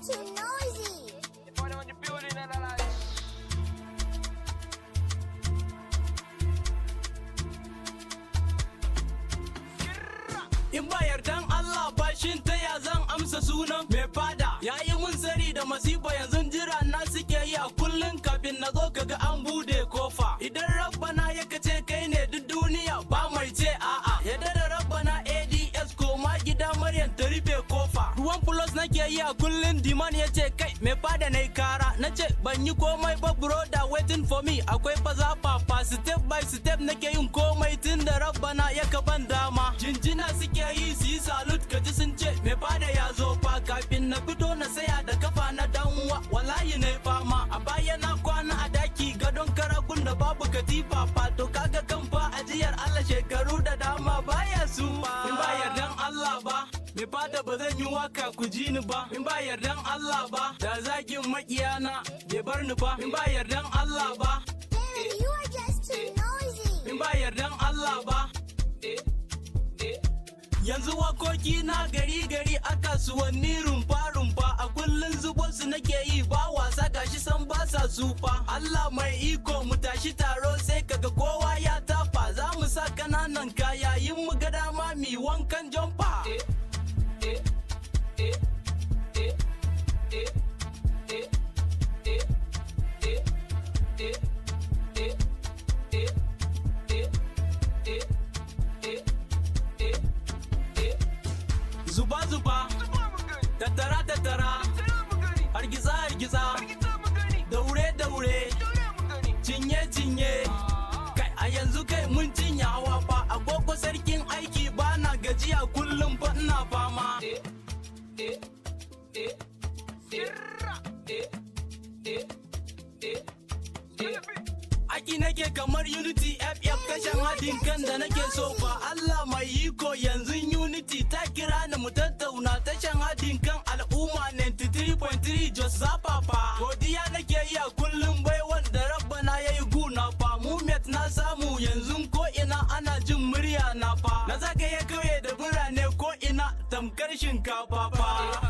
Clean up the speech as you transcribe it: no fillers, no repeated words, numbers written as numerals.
just too noisy. In ba yardan Allah ba shin ta ya zan amsa sunan mai fada. Yayi mun sari da masifa yanzu jira na suke yi a kullun kafin na zo kaga an bude kofa. Idan rabbana ya kace kai ne duk duniya ba mai ce a'a. Yadda da rabbana ADS ko ma gida Maryam ta rufe kofa. Ruwan plus nake yi a kullun diman ya ce kai mai fada nayi kara. Na ce ban yi komai ba broda waiting for me akwai faza papa step by step nake yin komai tun da rabbana ya kaban dama. Jinjina suke yi su yi salute kaji sun ce mai fada ya zo fa kafin na fito na saya da kafa na danwa wallahi na fama a baya na kwana a daki gadon karagun da babu katifa fa to kaga kan fa ajiyar Allah shekaru da dama baya su ba in ba yardan Allah ba mai fada ba zan yi waka ku ji ni ba in ba yardan Allah ba da zagin makiyana bai bar ni ba in ba yardan Allah ba Darren, you are just too noisy. in ba yardan Allah ba yanzu wakoki na gari a kasuwanni rumfa a kullun zubo su nake yi ba wasa gashi san ba sa sufa Allah mai iko mu tashi taro sai kaga kowa ya tafa za mu sa kananan kaya yin mu ga dama mi wankan jomfa zuba tattara hargiza daure cinye kai a yanzu kai mun cinye hawa fa agogo sarkin aiki bana gajiya kullum fa ina fama Aki nake kamar Unity FF kashin haɗin kan da nake so fa Allah mai iko yanzu Unity ta kira ni mu tattauna tashan haɗin kan al'umma 93.3 Jos Zafafa. Godiya nake yi a kullum bai wanda rabbana yayi guna fa movement na samu yanzu ko ina ana jin murya na fa na zagaye kauye da birane ko ina tamkar shinkafa fa.